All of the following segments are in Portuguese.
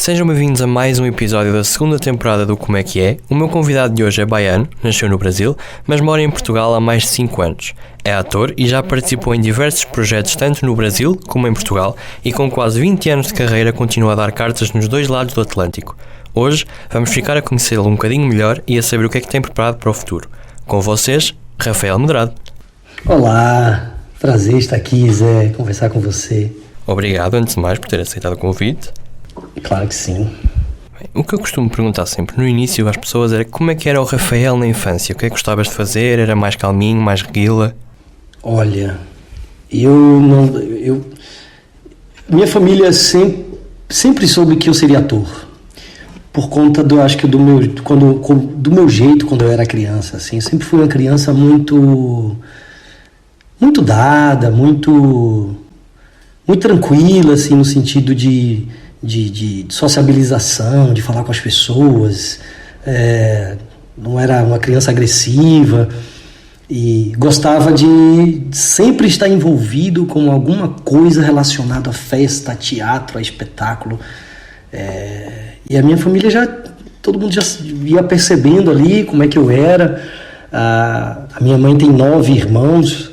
Sejam bem-vindos a mais um episódio da segunda temporada do Como é que é. O meu convidado de hoje é baiano, nasceu no Brasil, mas mora em Portugal há mais de 5 anos. É ator e já participou em diversos projetos tanto no Brasil como em Portugal e com quase 20 anos de carreira continua a dar cartas nos dois lados do Atlântico. Hoje vamos ficar a conhecê-lo um bocadinho melhor e a saber o que é que tem preparado para o futuro. Com vocês, Rafael Medrado. Olá, prazer estar aqui, Zé, conversar com você. Obrigado, antes de mais, por ter aceitado o convite. Claro que sim. Bem, o que eu costumo perguntar sempre no início às pessoas era como é que era o Rafael na infância, o que é que gostavas de fazer, era mais calminho, mais reguila? Olha, minha família sempre soube que eu seria ator, por conta do meu jeito quando eu era criança, assim. Eu sempre fui uma criança muito dada, muito tranquila, assim, no sentido de sociabilização, de falar com as pessoas. Não era uma criança agressiva e gostava de sempre estar envolvido com alguma coisa relacionada a festa, a teatro, a espetáculo. E a minha família todo mundo já ia percebendo ali como é que eu era. A minha mãe tem 9 irmãos,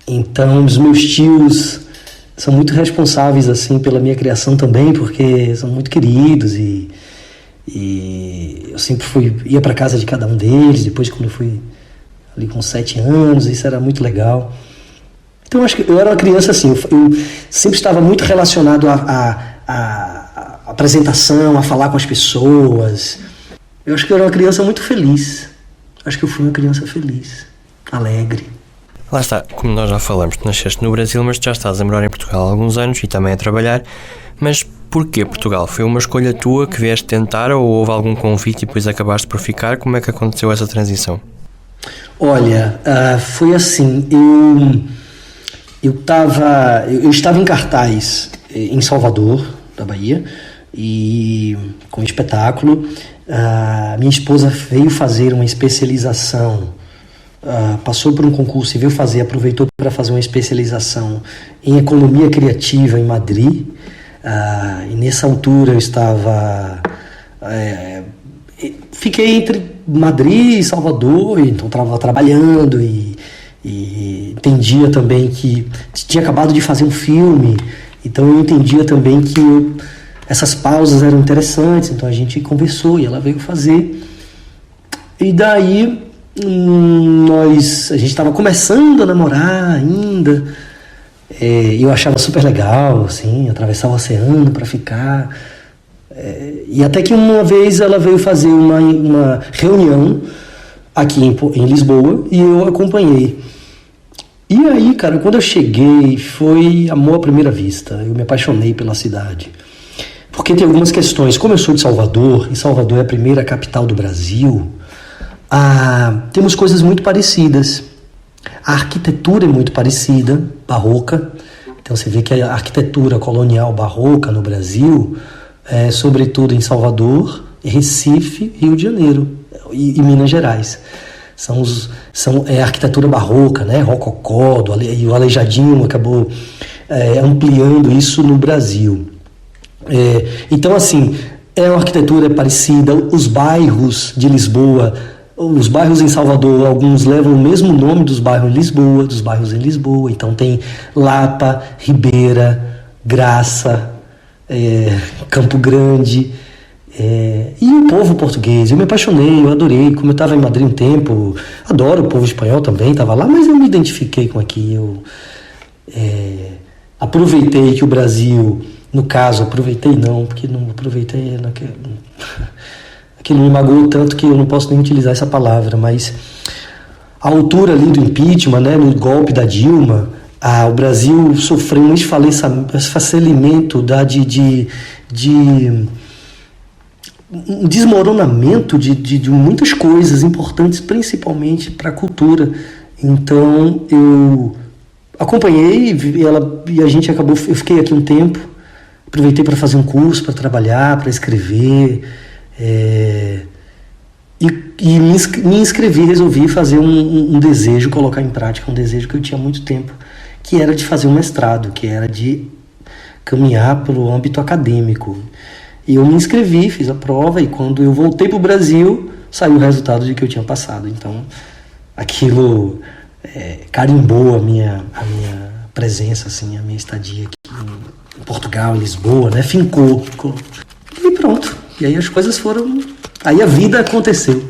então os meus tios são muito responsáveis assim pela minha criação também, porque são muito queridos e eu sempre ia para casa de cada um deles. Depois, quando eu fui ali com 7 anos, isso era muito legal. Então, acho que eu era uma criança assim, eu sempre estava muito relacionado à apresentação, a falar com as pessoas. Eu acho que eu era uma criança muito feliz. Acho que eu fui uma criança feliz, alegre. Lá está, como nós já falamos, tu nasceste no Brasil, mas tu já estás a morar em Portugal há alguns anos e também a trabalhar. Mas porquê Portugal? Foi uma escolha tua que vieste tentar ou houve algum convite e depois acabaste por ficar? Como é que aconteceu essa transição? Olha, foi assim, eu estava em cartaz em Salvador, da Bahia, e com espetáculo. Minha esposa veio fazer uma especialização, passou por um concurso e aproveitou para fazer uma especialização em economia criativa em Madrid. E nessa altura eu fiquei entre Madrid e Salvador, então estava trabalhando e entendia também que tinha acabado de fazer um filme, então eu entendia também que essas pausas eram interessantes, então a gente conversou e ela veio fazer. E daí a gente estava começando a namorar ainda, eu achava super legal, assim, atravessar o oceano para ficar. E até que uma vez ela veio fazer uma reunião aqui em Lisboa e eu acompanhei. E aí, cara, quando eu cheguei, foi amor à primeira vista. Eu me apaixonei pela cidade. Porque tem algumas questões. Como eu sou de Salvador, e Salvador é a primeira capital do Brasil, temos coisas muito parecidas. A arquitetura é muito parecida, barroca. Então você vê que a arquitetura colonial barroca no Brasil, sobretudo em Salvador, Recife, Rio de Janeiro e Minas Gerais. É a arquitetura barroca, né? Rococó, e o Aleijadinho acabou ampliando isso no Brasil. Então, assim, é uma arquitetura parecida. Os bairros de Lisboa, os bairros em Salvador, alguns levam o mesmo nome dos bairros em Lisboa. Então tem Lapa, Ribeira, Graça, Campo Grande, e o povo português. Eu me apaixonei, eu adorei. Como eu estava em Madrid um tempo, adoro o povo espanhol também, estava lá, mas eu me identifiquei com aqui. Eu aproveitei que o Brasil, no caso, porque não aproveitei, aquilo me magoou tanto que eu não posso nem utilizar essa palavra, mas a altura ali do impeachment, né, no golpe da Dilma, o Brasil sofreu um esfacelamento um desmoronamento de muitas coisas importantes, principalmente para a cultura. Então eu acompanhei e a gente acabou. Eu fiquei aqui um tempo, aproveitei para fazer um curso, para trabalhar, para escrever, e me inscrevi, resolvi fazer um desejo, colocar em prática um desejo que eu tinha há muito tempo, que era de fazer um mestrado, que era de caminhar pelo âmbito acadêmico. E eu me inscrevi, fiz a prova, e quando eu voltei para o Brasil, saiu o resultado de que eu tinha passado. Então, aquilo carimbou a minha presença, assim, a minha estadia aqui em Portugal, em Lisboa, né? Fincou. E pronto. E aí as coisas foram... Aí a vida aconteceu.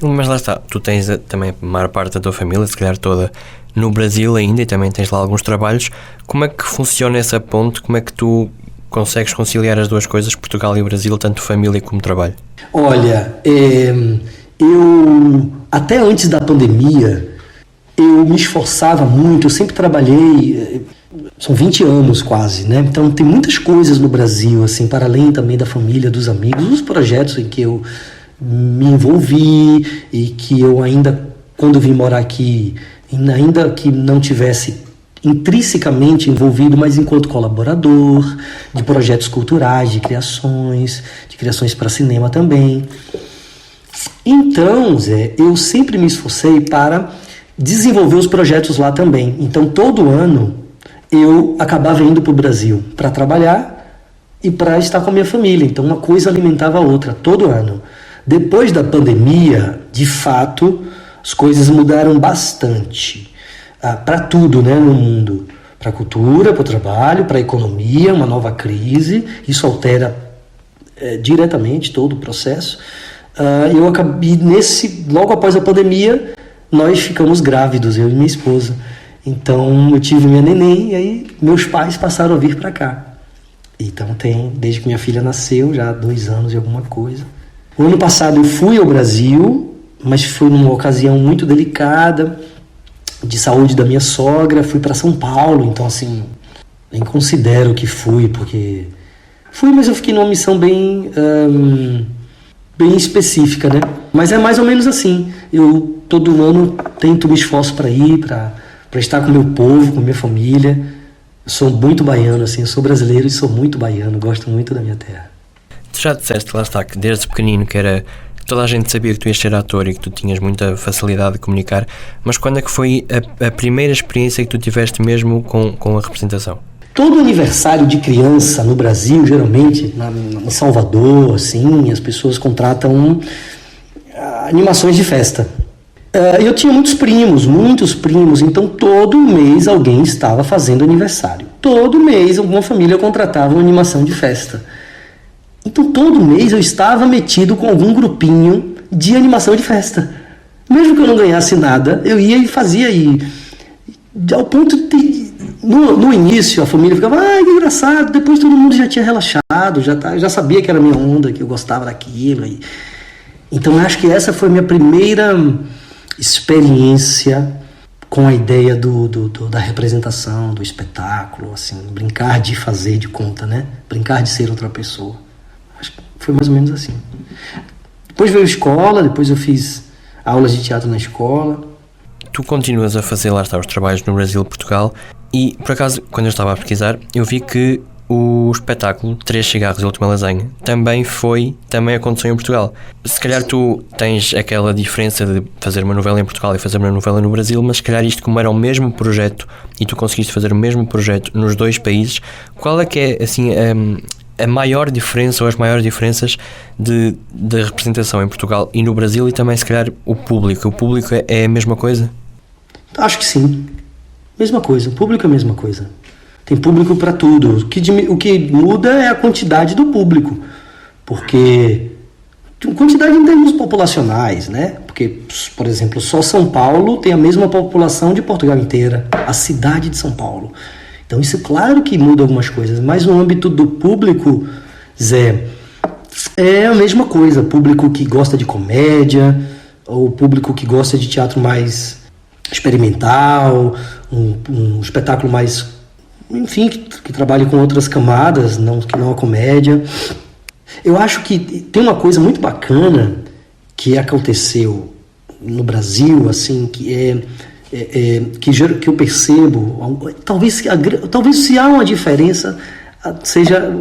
Mas lá está, tu tens também a maior parte da tua família, se calhar toda, no Brasil ainda, e também tens lá alguns trabalhos. Como é que funciona essa ponte? Como é que tu consegues conciliar as duas coisas, Portugal e Brasil, tanto família como trabalho? Olha, eu até antes da pandemia, eu me esforçava muito, eu sempre trabalhei, são 20 anos quase, né? Então tem muitas coisas no Brasil, assim, para além também da família, dos amigos, os projetos em que eu me envolvi e que eu ainda, quando vim morar aqui, ainda que não tivesse intrinsecamente envolvido, mas enquanto colaborador de projetos culturais, de criações para cinema também. Então, Zé, eu sempre me esforcei para desenvolver os projetos lá também. Então, todo ano, eu acabava indo para o Brasil para trabalhar e para estar com a minha família. Então, uma coisa alimentava a outra, todo ano. Depois da pandemia, de fato, as coisas mudaram bastante. Para tudo, né, no mundo. Para a cultura, para o trabalho, para a economia, uma nova crise. Isso altera diretamente todo o processo. Eu acabei, logo após a pandemia, nós ficamos grávidos, eu e minha esposa. Então, eu tive minha neném e aí meus pais passaram a vir para cá. Então, desde que minha filha nasceu, já há 2 anos e alguma coisa. O ano passado eu fui ao Brasil, mas foi numa ocasião muito delicada, de saúde da minha sogra. Fui para São Paulo, então assim, nem considero que fui, porque fui, mas eu fiquei numa missão bem específica, né? Mas é mais ou menos assim, eu todo ano tento, me esforço para ir, para estar com meu povo, com minha família. Eu sou muito baiano, assim, eu sou brasileiro e sou muito baiano, gosto muito da minha terra. Tu já disseste, lá está, que desde pequenino toda a gente sabia que tu ias ser ator e que tu tinhas muita facilidade de comunicar, mas quando é que foi a primeira experiência que tu tiveste mesmo com a representação? Todo aniversário de criança no Brasil, geralmente, em Salvador, assim, as pessoas contratam animações de festa. Eu tinha muitos primos, então todo mês alguém estava fazendo aniversário. Todo mês alguma família contratava uma animação de festa. Então todo mês eu estava metido com algum grupinho de animação de festa. Mesmo que eu não ganhasse nada, eu ia e fazia. Ao ponto de... No início a família ficava, que engraçado. Depois todo mundo já tinha relaxado, já sabia que era minha onda, que eu gostava daquilo. Então eu acho que essa foi a minha primeira experiência com a ideia da representação, do espetáculo, assim, brincar de fazer de conta, né? Brincar de ser outra pessoa. Acho que foi mais ou menos assim. Depois veio a escola, depois eu fiz aulas de teatro na escola. Tu continuas a fazer, lá está, os trabalhos no Brasil e Portugal, e por acaso, quando eu estava a pesquisar, eu vi que o espetáculo 3 Cigarros e a Última Lasanha também aconteceu em Portugal. Se calhar tu tens aquela diferença de fazer uma novela em Portugal e fazer uma novela no Brasil, mas se calhar isto, como era o mesmo projeto e tu conseguiste fazer o mesmo projeto nos 2 países, qual é que é assim a maior diferença ou as maiores diferenças de representação em Portugal e no Brasil, e também se calhar o público? O público é a mesma coisa? Acho que sim. Mesma coisa, o público é a mesma coisa. Tem público para tudo. O que muda é a quantidade do público. Porque quantidade em termos populacionais, né? Porque, por exemplo, só São Paulo tem a mesma população de Portugal inteira, a cidade de São Paulo. Então isso, claro que muda algumas coisas, mas no âmbito do público, Zé, é a mesma coisa. Público que gosta de comédia, ou público que gosta de teatro mais experimental, um espetáculo mais, enfim, que trabalhe com outras camadas, que não a comédia. Eu acho que tem uma coisa muito bacana que aconteceu no Brasil, assim, que eu percebo, talvez se há uma diferença, seja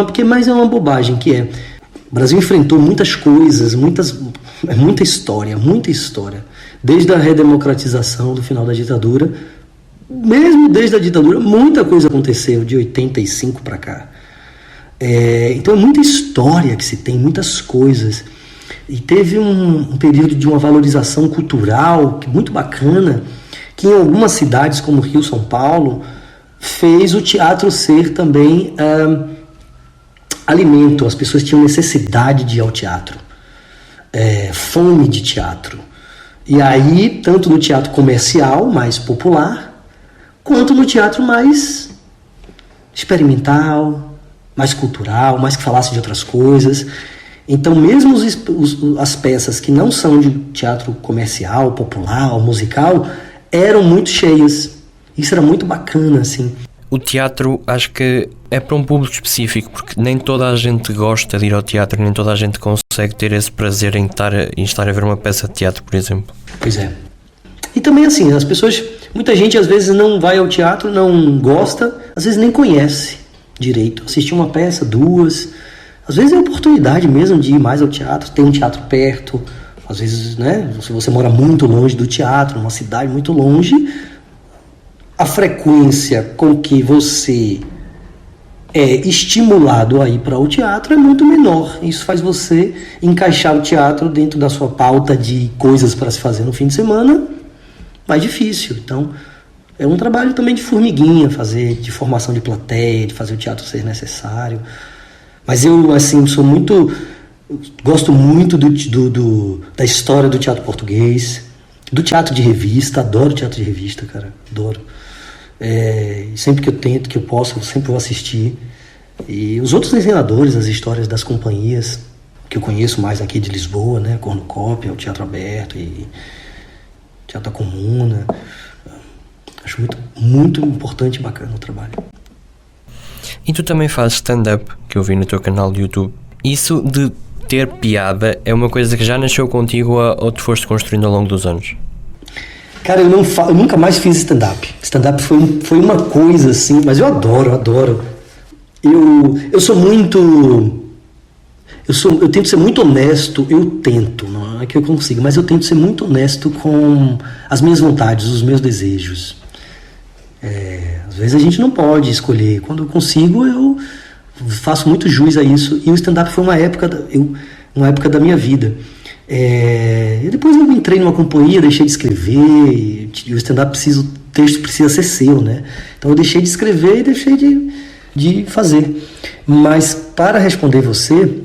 porque mais é uma bobagem, que o Brasil enfrentou muitas coisas, muita história, desde a redemocratização do final da ditadura. Mesmo desde a ditadura, muita coisa aconteceu de 85 para cá. Então é muita história que se tem, muitas coisas. E teve um período de uma valorização cultural muito bacana, que em algumas cidades como Rio, São Paulo, fez o teatro ser também alimento. As pessoas tinham necessidade de ir ao teatro, fome de teatro. E aí, tanto no teatro comercial, mais popular, quanto no teatro mais experimental, mais cultural, mais que falasse de outras coisas. Então, mesmo as peças que não são de teatro comercial, popular ou musical, eram muito cheias. Isso era muito bacana, assim. O teatro, acho que é para um público específico, porque nem toda a gente gosta de ir ao teatro, nem toda a gente consegue ter esse prazer em estar a ver uma peça de teatro, por exemplo. Pois é. E também, assim, as pessoas... Muita gente, às vezes, não vai ao teatro, não gosta, às vezes nem conhece direito. Assistir uma peça, duas... Às vezes é oportunidade mesmo de ir mais ao teatro, tem um teatro perto, às vezes, né, se você mora muito longe do teatro, numa cidade muito longe, a frequência com que você é estimulado a ir para o teatro é muito menor. Isso faz você encaixar o teatro dentro da sua pauta de coisas para se fazer no fim de semana mais difícil. Então, é um trabalho também de formiguinha, de formação de plateia, de fazer o teatro ser necessário. Mas eu, assim, gosto muito da história do teatro português, do teatro de revista, adoro teatro de revista, cara, adoro. Sempre que eu posso, eu sempre vou assistir. E os outros encenadores, as histórias das companhias, que eu conheço mais aqui de Lisboa, né, Cornucópia, o Teatro Aberto e Teatro da Comuna, acho muito, muito importante e bacana o trabalho. E tu também fazes stand-up, que eu vi no teu canal de YouTube. Isso de ter piada é uma coisa que já nasceu contigo ou te foste construindo ao longo dos anos? Cara, eu nunca mais fiz stand-up. Stand-up foi uma coisa assim, mas eu adoro. Eu sou muito... Eu tento ser muito honesto, não é que eu consiga, mas eu tento ser muito honesto com as minhas vontades, os meus desejos. Às vezes a gente não pode escolher. Quando eu consigo, eu faço muito jus a isso. E o stand-up foi uma época da minha vida. E depois eu entrei numa companhia, deixei de escrever. E o stand-up o texto precisa ser seu, né? Então eu deixei de escrever e deixei de fazer. Mas para responder você,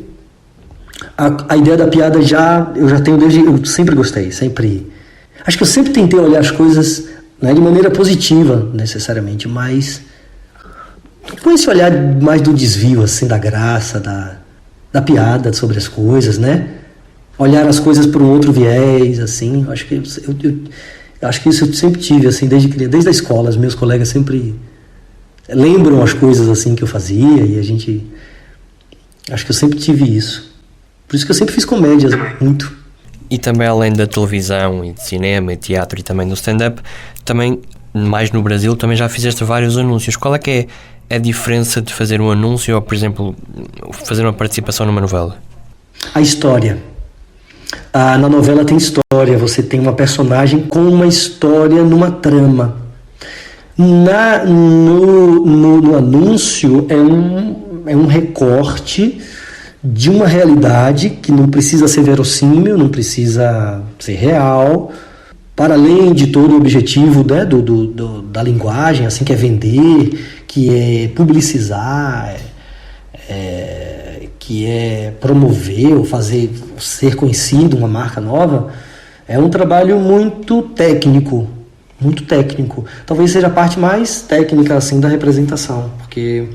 a ideia da piada eu já tenho eu sempre gostei, sempre. Acho que eu sempre tentei olhar as coisas, não é de maneira positiva, necessariamente, mas com esse olhar mais do desvio, assim, da graça, da piada sobre as coisas, né? Olhar as coisas por um outro viés, assim. Acho que isso eu sempre tive, assim, desde a escola. Os meus colegas sempre lembram as coisas, assim, que eu fazia, e acho que eu sempre tive isso. Por isso que eu sempre fiz comédias, muito. E também, além da televisão e de cinema e teatro e também do stand-up, também, mais no Brasil, também já fizeste vários anúncios. Qual é que é a diferença de fazer um anúncio ou, por exemplo, fazer uma participação numa novela? A história. Na novela tem história, você tem uma personagem com uma história numa trama. No anúncio é um recorte de uma realidade que não precisa ser verossímil, não precisa ser real, para além de todo o objetivo, né, da linguagem, assim, que é vender, que é publicizar, que é promover ou fazer ser conhecido uma marca nova. É um trabalho muito técnico. Talvez seja a parte mais técnica, assim, da representação, porque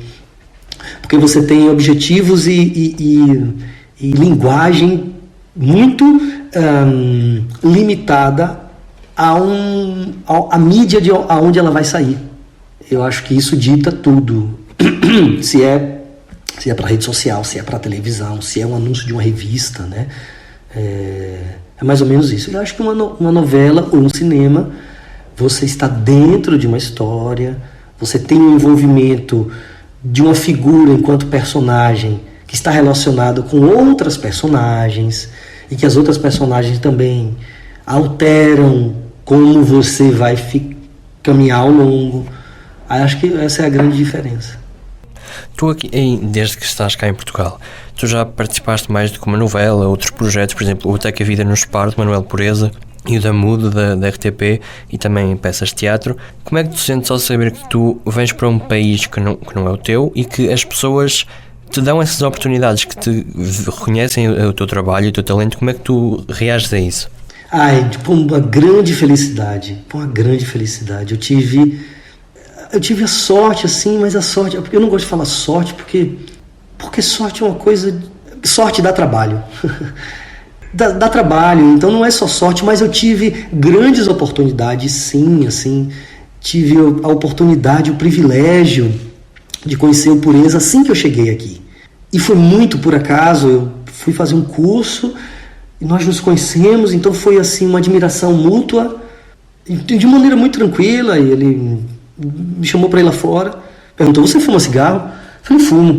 você tem objetivos e linguagem muito limitada à mídia aonde ela vai sair. Eu acho que isso dita tudo. Se é para rede social, se é para televisão, se é um anúncio de uma revista, né? É mais ou menos isso. Eu acho que uma novela ou um cinema, você está dentro de uma história, você tem um envolvimento de uma figura enquanto personagem que está relacionado com outras personagens e que as outras personagens também alteram como você vai caminhar ao longo. Acho que essa é a grande diferença. Tu aqui, desde que estás cá em Portugal, tu já participaste mais do que uma novela, outros projetos, por exemplo, o Até que a Vida nos Separe, de Manuel Pureza, e o da Mudo, da RTP, e também peças de teatro. Como é que tu sentes ao saber que tu vens para um país que não é o teu e que as pessoas te dão essas oportunidades, que te reconhecem o teu trabalho e o teu talento? Como é que tu reages a isso? Uma grande felicidade. Uma grande felicidade. Eu tive a sorte, assim, mas a sorte... Eu não gosto de falar sorte, porque sorte é uma coisa... Sorte dá trabalho. dá trabalho, então não é só sorte, mas eu tive grandes oportunidades, sim, assim. Tive a oportunidade, o privilégio de conhecer o Pureza assim que eu cheguei aqui. E foi muito por acaso, eu fui fazer um curso e nós nos conhecemos, então foi assim uma admiração mútua, de maneira muito tranquila. E ele me chamou para ir lá fora, perguntou: você fuma cigarro? Eu falei: fumo.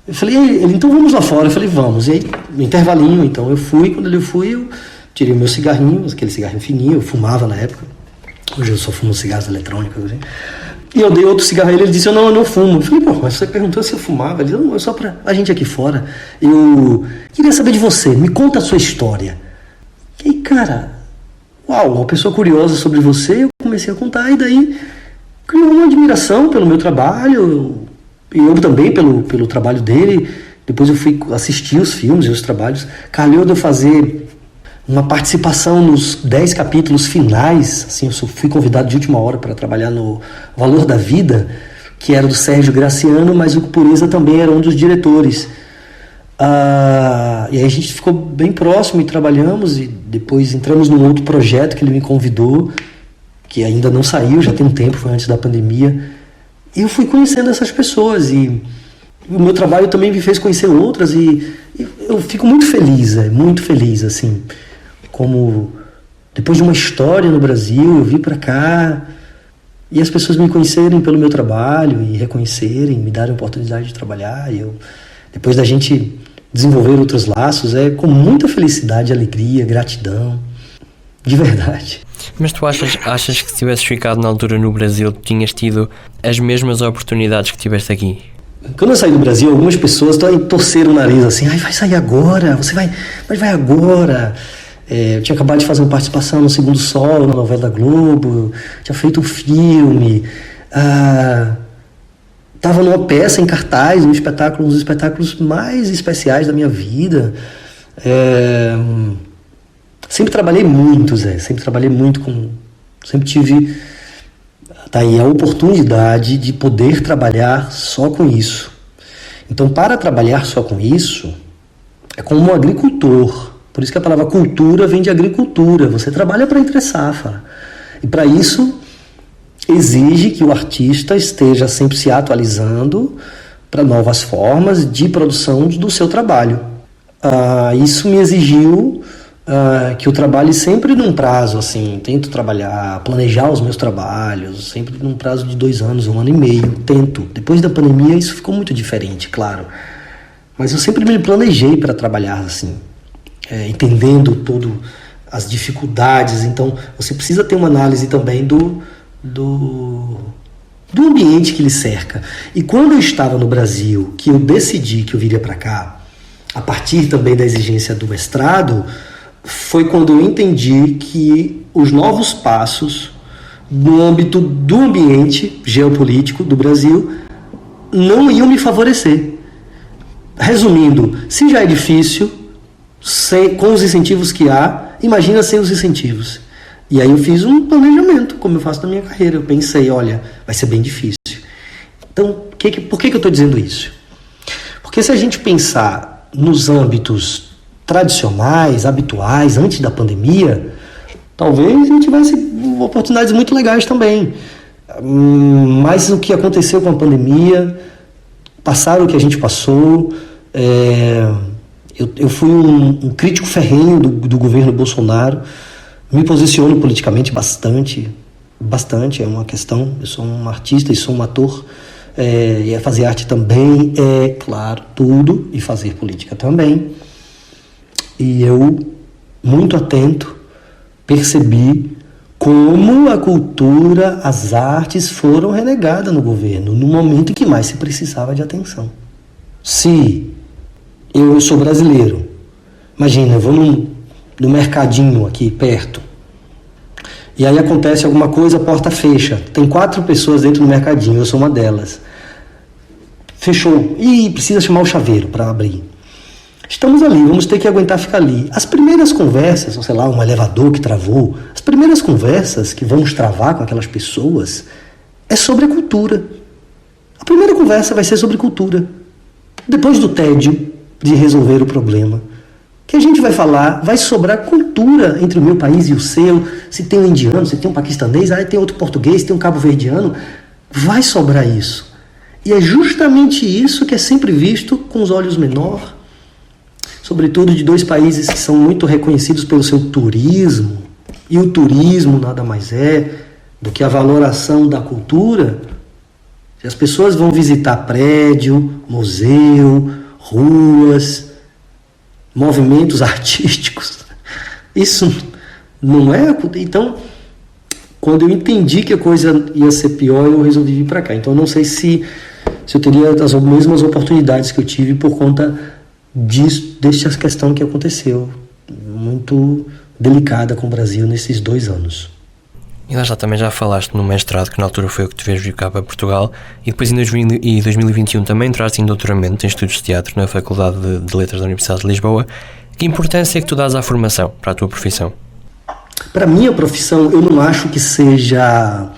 Eu falei: ele, então vamos lá fora. Eu falei: vamos. E aí, no intervalinho, então eu fui. Quando eu fui, eu tirei o meu cigarrinho, aquele cigarrinho fininho, eu fumava na época. Hoje eu só fumo cigarros eletrônicos, assim. E eu dei outro cigarro a ele, ele disse: eu não fumo. Eu falei: pô, mas você perguntou se eu fumava. Ele disse: não, é só pra a gente aqui fora. Eu queria saber de você, me conta a sua história. E aí, cara, uau, uma pessoa curiosa sobre você, eu comecei a contar, e daí criou uma admiração pelo meu trabalho, e eu também pelo trabalho dele. Depois eu fui assistir os filmes e os trabalhos. Calhou de eu fazer uma participação nos 10 capítulos finais, assim, eu fui convidado de última hora para trabalhar no Valor da Vida, que era do Sérgio Graciano, mas o Pureza também era um dos diretores. E aí a gente ficou bem próximo e trabalhamos, e depois entramos num outro projeto que ele me convidou, que ainda não saiu, já tem um tempo, foi antes da pandemia, e eu fui conhecendo essas pessoas, e o meu trabalho também me fez conhecer outras, e eu fico muito feliz, assim, como depois de uma história no Brasil, eu vim para cá e as pessoas me conhecerem pelo meu trabalho e reconhecerem, me darem a oportunidade de trabalhar. E depois da gente desenvolver outros laços, é com muita felicidade, alegria, gratidão, de verdade. Mas tu achas que se tivesses ficado na altura no Brasil, tinhas tido as mesmas oportunidades que tiveste aqui? Quando eu saí do Brasil, algumas pessoas torceram o nariz assim: vai sair agora, mas vai agora. Eu tinha acabado de fazer uma participação no Segundo Sol, na novela da Globo, tinha feito um filme, estava numa peça em cartaz, um dos espetáculos mais especiais da minha vida. Sempre trabalhei muito, sempre tive a oportunidade de poder trabalhar só com isso. Então, para trabalhar só com isso, é como um agricultor. Por isso que a palavra cultura vem de agricultura. Você trabalha para entre safra. E para isso, exige que o artista esteja sempre se atualizando para novas formas de produção do seu trabalho. Isso me exigiu que eu trabalhe sempre num prazo, assim, tento planejar os meus trabalhos, sempre num prazo de 2 anos, 1 ano e meio, tento. Depois da pandemia isso ficou muito diferente, claro. Mas eu sempre me planejei para trabalhar assim. Entendendo todas as dificuldades. Então você precisa ter uma análise também do ambiente que lhe cerca. E quando eu estava no Brasil, que eu decidi que eu viria para cá, a partir também da exigência do mestrado, foi quando eu entendi que os novos passos no âmbito do ambiente geopolítico do Brasil não iam me favorecer. Resumindo, se já é difícil com os incentivos que há, imagina sem os incentivos. E aí eu fiz um planejamento, como eu faço na minha carreira. Eu pensei: olha, vai ser bem difícil. Então, por que eu estou dizendo isso? Porque se a gente pensar nos âmbitos tradicionais, habituais, antes da pandemia, talvez a gente tivesse oportunidades muito legais também. Mas o que aconteceu com a pandemia, passaram o que a gente passou. Eu fui um crítico ferrenho do governo Bolsonaro, me posiciono politicamente bastante, é uma questão. Eu sou um artista e sou um ator, e fazer arte também é, claro, tudo, e fazer política também. E eu, muito atento, percebi como a cultura, as artes foram renegadas no governo, no momento em que mais se precisava de atenção. Se eu sou brasileiro, imagina, eu vou no mercadinho aqui perto, e aí acontece alguma coisa, a porta fecha, tem 4 pessoas dentro do mercadinho, eu sou uma delas. Fechou, e precisa chamar o chaveiro para abrir. Estamos ali, vamos ter que aguentar ficar ali. As primeiras conversas, ou sei lá, um elevador que travou, as primeiras conversas que vamos travar com aquelas pessoas é sobre a cultura. A primeira conversa vai ser sobre cultura. Depois do tédio de resolver o problema, que a gente vai falar, vai sobrar cultura entre o meu país e o seu. Se tem um indiano, se tem um paquistanês, aí tem outro português, tem um cabo-verdiano, vai sobrar isso. E é justamente isso que é sempre visto com os olhos menor, sobretudo de 2 países que são muito reconhecidos pelo seu turismo, e o turismo nada mais é do que a valoração da cultura. Se as pessoas vão visitar prédio, museu, ruas, movimentos artísticos, isso não é... Então, quando eu entendi que a coisa ia ser pior, eu resolvi vir para cá. Então, eu não sei se eu teria as mesmas oportunidades que eu tive por conta dessa questão que aconteceu, muito delicada com o Brasil nesses 2 anos. E lá também já falaste no mestrado, que na altura foi o que te fez vir cá para Portugal, e depois em 2021 também entraste em doutoramento em estudos de teatro na Faculdade de Letras da Universidade de Lisboa. Que importância é que tu dás à formação para a tua profissão? Para a minha profissão, eu não acho que seja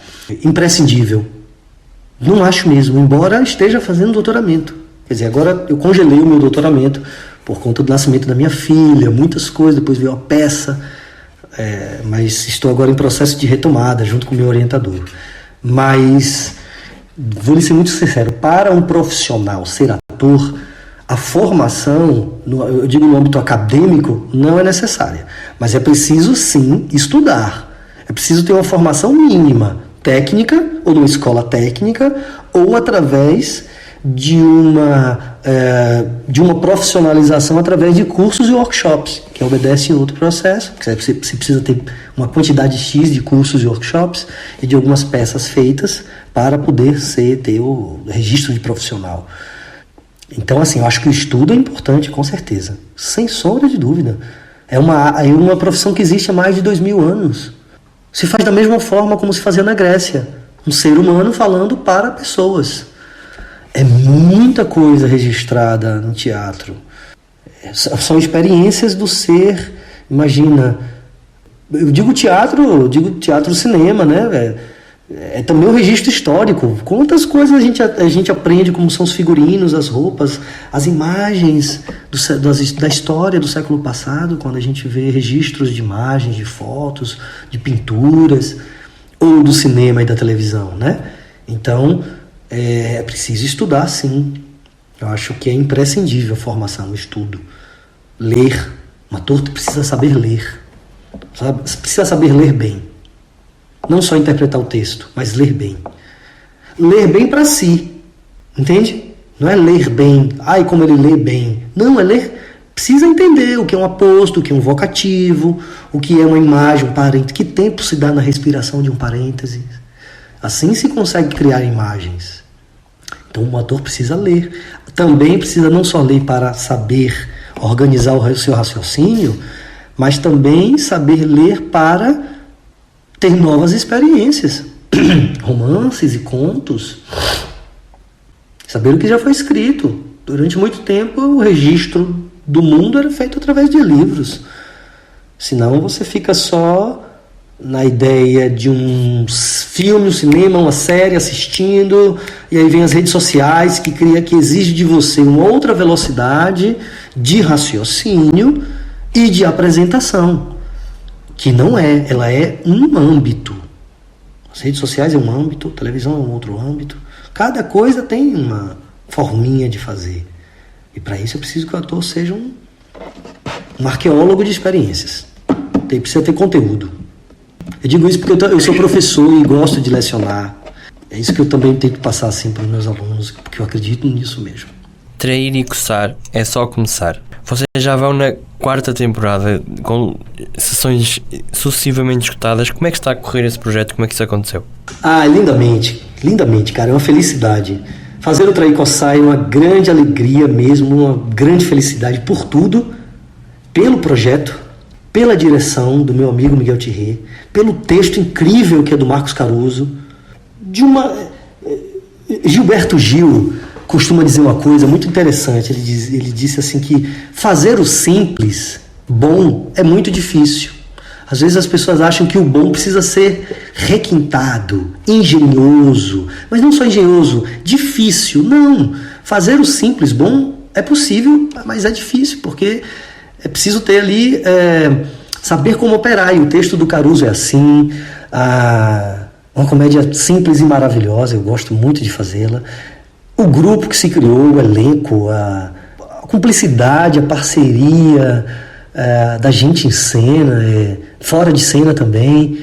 imprescindível. Não acho mesmo, embora esteja fazendo doutoramento. Quer dizer, agora eu congelei o meu doutoramento por conta do nascimento da minha filha, muitas coisas, depois veio a peça, mas estou agora em processo de retomada, junto com o meu orientador. Mas, vou lhe ser muito sincero, para um profissional ser ator, a formação, eu digo no âmbito acadêmico, não é necessária. Mas é preciso, sim, estudar. É preciso ter uma formação mínima, técnica, ou numa escola técnica, ou através de uma profissionalização através de cursos e workshops, que obedecem outro processo, que você precisa ter uma quantidade X de cursos e workshops e de algumas peças feitas para poder ter o registro de profissional. Então, assim, eu acho que o estudo é importante, com certeza, sem sombra de dúvida. É uma profissão que existe há mais de 2000 anos. Se faz da mesma forma como se fazia na Grécia, um ser humano falando para pessoas. É muita coisa registrada no teatro. São experiências do ser. Imagina, eu digo teatro cinema, né? É também um registro histórico. Quantas coisas a gente aprende, como são os figurinos, as roupas, as imagens da história do século passado, quando a gente vê registros de imagens, de fotos, de pinturas, ou do cinema e da televisão, né? Então, é preciso estudar, sim. Eu acho que é imprescindível a formação, o estudo. Ler. Um ator precisa saber ler. Sabe? Precisa saber ler bem. Não só interpretar o texto, mas ler bem. Ler bem para si. Entende? Não é ler bem. Ai, como ele lê bem. Não, é ler... Precisa entender o que é um aposto, o que é um vocativo, o que é uma imagem, um parêntese. Que tempo se dá na respiração de um parêntese. Assim se consegue criar imagens. Então, o ator precisa ler. Também precisa não só ler para saber organizar o seu raciocínio, mas também saber ler para ter novas experiências. Romances e contos. Saber o que já foi escrito. Durante muito tempo, o registro do mundo era feito através de livros. Senão você fica só na ideia de um filme, um cinema, uma série assistindo, e aí vem as redes sociais que exige de você uma outra velocidade de raciocínio e de apresentação, que não é, ela é um âmbito. As redes sociais é um âmbito, a televisão é um outro âmbito. Cada coisa tem uma forminha de fazer. E para isso é preciso que o ator seja um arqueólogo de experiências. Precisa ter conteúdo. Eu digo isso porque eu sou professor e gosto de lecionar. É isso que eu também tento passar assim para os meus alunos, porque eu acredito nisso mesmo. Trair e coçar é só começar. Vocês já vão na 4ª temporada com sessões sucessivamente escutadas. Como é que está a correr esse projeto? Como é que isso aconteceu? Lindamente, cara, é uma felicidade. Fazer o Trair e Coçar é uma grande alegria mesmo, uma grande felicidade por tudo, pelo projeto, pela direção do meu amigo Miguel Thierry, pelo texto incrível que é do Marcos Caruso, Gilberto Gil costuma dizer uma coisa muito interessante. Ele disse assim que fazer o simples bom é muito difícil. Às vezes as pessoas acham que o bom precisa ser requintado, engenhoso, mas não só engenhoso, difícil. Não, fazer o simples bom é possível, mas é difícil, porque é preciso ter ali, saber como operar, e o texto do Caruso é assim, uma comédia simples e maravilhosa, eu gosto muito de fazê-la. O grupo que se criou, o elenco, a cumplicidade, a parceria da gente em cena, fora de cena também,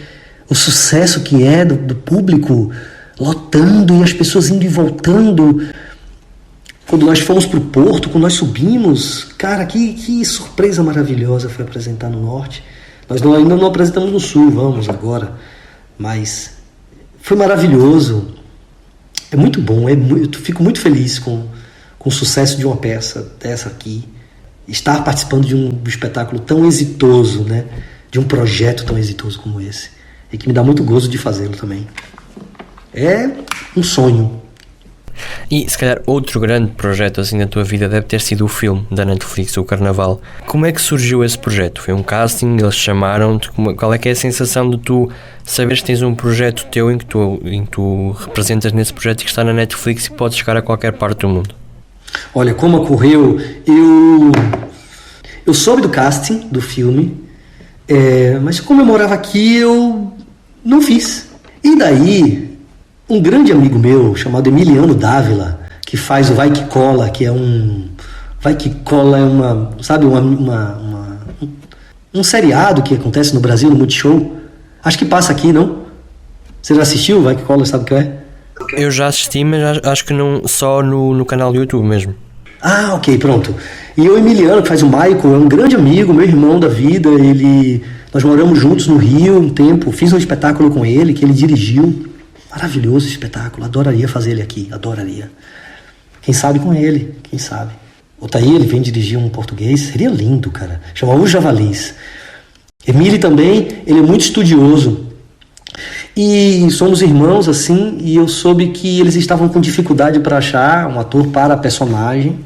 o sucesso que é do público lotando e as pessoas indo e voltando. Quando nós fomos para o Porto, quando nós subimos, cara, que surpresa maravilhosa foi apresentar no Norte. Nós ainda não apresentamos no Sul, vamos agora, mas foi maravilhoso. É muito bom, eu fico muito feliz com o sucesso de uma peça dessa aqui. Estar participando de um espetáculo tão exitoso, né? De um projeto tão exitoso como esse. E que me dá muito gozo de fazê-lo também. É um sonho. E se calhar outro grande projeto assim na tua vida deve ter sido o filme da Netflix, o Carnaval. Como é que surgiu esse projeto? Foi um casting, eles chamaram-te? Qual é que é a sensação de tu saberes que tens um projeto teu em que tu representas nesse projeto e que está na Netflix e pode chegar a qualquer parte do mundo? Olha, como ocorreu, eu soube do casting do filme, mas como eu morava aqui, eu não fiz. E daí, um grande amigo meu, chamado Emiliano Dávila, que faz o Vai Que Cola, que é Vai Que Cola é um seriado que acontece no Brasil, no Multishow. Acho que passa aqui, não? Você já assistiu o Vai Que Cola, sabe o que é? Eu já assisti, mas acho que não só no canal do YouTube mesmo. Ah, ok, pronto. E o Emiliano, que faz o Michael, é um grande amigo, meu irmão da vida. Nós moramos juntos no Rio um tempo, fiz um espetáculo com ele, que ele dirigiu. Maravilhoso esse espetáculo, adoraria fazer ele aqui, adoraria. Quem sabe com ele, quem sabe. O Taí, ele vem dirigir um português, seria lindo, cara. Chama Os Javalis. Emílio também, ele é muito estudioso. E somos irmãos, assim, e eu soube que eles estavam com dificuldade para achar um ator para a personagem.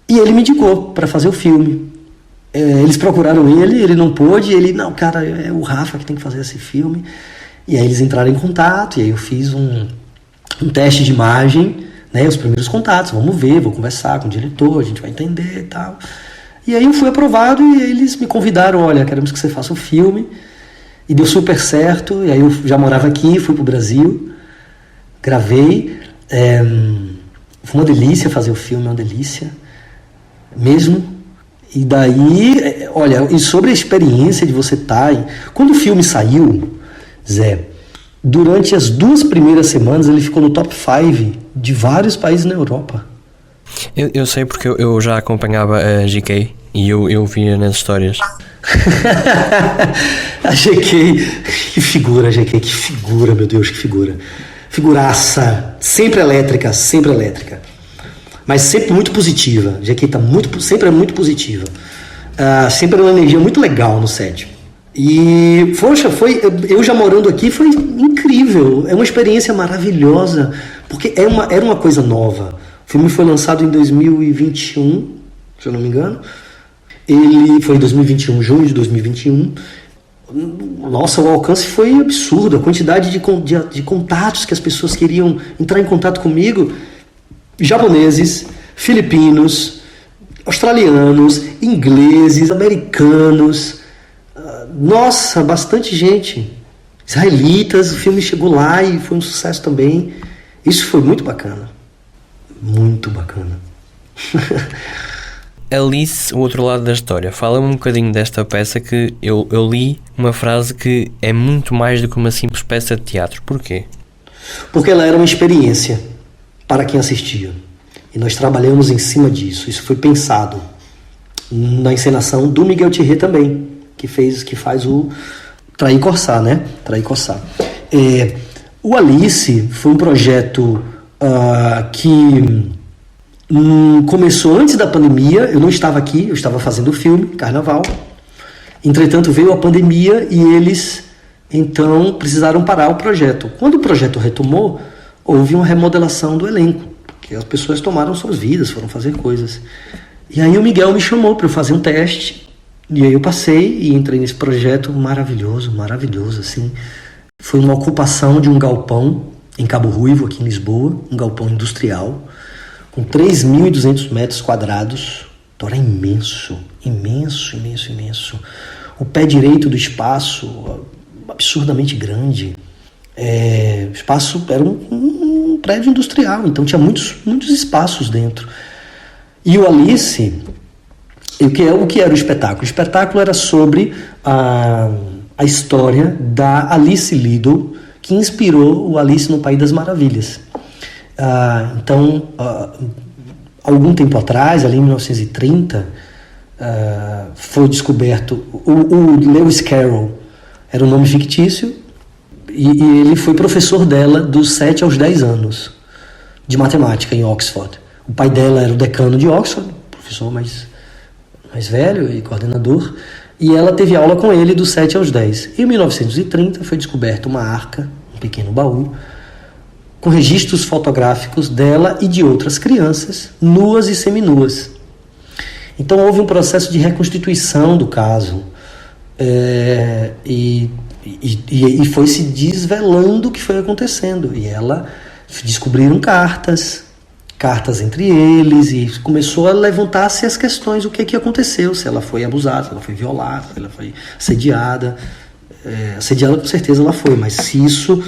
E ele me indicou para fazer o filme. Eles procuraram ele não pôde, não, cara, é o Rafa que tem que fazer esse filme. E aí eles entraram em contato, e aí eu fiz um teste de imagem, né, os primeiros contatos, vamos ver, vou conversar com o diretor, a gente vai entender e tal. E aí eu fui aprovado e eles me convidaram, olha, queremos que você faça o filme. E deu super certo, e aí eu já morava aqui, fui pro Brasil, gravei. Foi uma delícia fazer o filme, uma delícia mesmo. E daí, olha, e sobre a experiência de você estar... Quando o filme saiu, Zé, durante as 2 primeiras semanas ele ficou no top 5 de vários países na Europa. Eu sei porque eu já acompanhava a GK e eu via nas histórias. A GK, que figura, meu Deus, que figura. Figuraça, sempre elétrica, mas sempre muito positiva. A GK sempre é muito positiva, sempre é uma energia muito legal no set. E, poxa, eu já morando aqui, foi incrível, é uma experiência maravilhosa, porque era uma coisa nova. O filme foi lançado em 2021, se eu não me engano. Ele foi em 2021, junho de 2021. Nossa, o alcance foi absurdo. A quantidade de contatos que as pessoas queriam entrar em contato comigo. Japoneses, filipinos, australianos, ingleses, americanos. Nossa, bastante gente. Israelitas, o filme chegou lá e foi um sucesso também. Isso foi muito bacana. Muito bacana. Alice, o outro lado da história. Fala-me um bocadinho desta peça, que eu li uma frase que é muito mais do que uma simples peça de teatro. Porquê? Porque ela era uma experiência para quem assistia. E nós trabalhamos em cima disso. Isso foi pensado na encenação do Miguel Thierry também, que faz o Trair Corsar, né? Trair Corsar. O Alice foi um projeto que começou antes da pandemia. Eu não estava aqui, eu estava fazendo o filme, Carnaval. Entretanto, veio a pandemia e eles, então, precisaram parar o projeto. Quando o projeto retomou, houve uma remodelação do elenco, porque as pessoas tomaram suas vidas, foram fazer coisas. E aí o Miguel me chamou para eu fazer um teste, e aí eu passei e entrei nesse projeto maravilhoso, assim. Foi uma ocupação de um galpão em Cabo Ruivo, aqui em Lisboa, um galpão industrial, com 3.200 metros quadrados. Então era imenso. O pé direito do espaço, absurdamente grande. O espaço era um prédio industrial, então tinha muitos espaços dentro. E o Alice, o que era o espetáculo? O espetáculo era sobre a história da Alice Liddell, que inspirou o Alice no País das Maravilhas. Algum tempo atrás, ali em 1930, foi descoberto o Lewis Carroll, era um nome fictício, e ele foi professor dela dos 7 aos 10 anos de matemática em Oxford. O pai dela era o decano de Oxford, professor mais velho e coordenador, e ela teve aula com ele dos 7 aos 10. Em 1930 foi descoberta uma arca, um pequeno baú, com registros fotográficos dela e de outras crianças, nuas e seminuas. Então houve um processo de reconstituição do caso, e foi se desvelando o que foi acontecendo. E descobriram cartas entre eles, e começou a levantar-se as questões: o que aconteceu, se ela foi abusada, se ela foi violada, se ela foi assediada. Assediada com certeza ela foi, mas se isso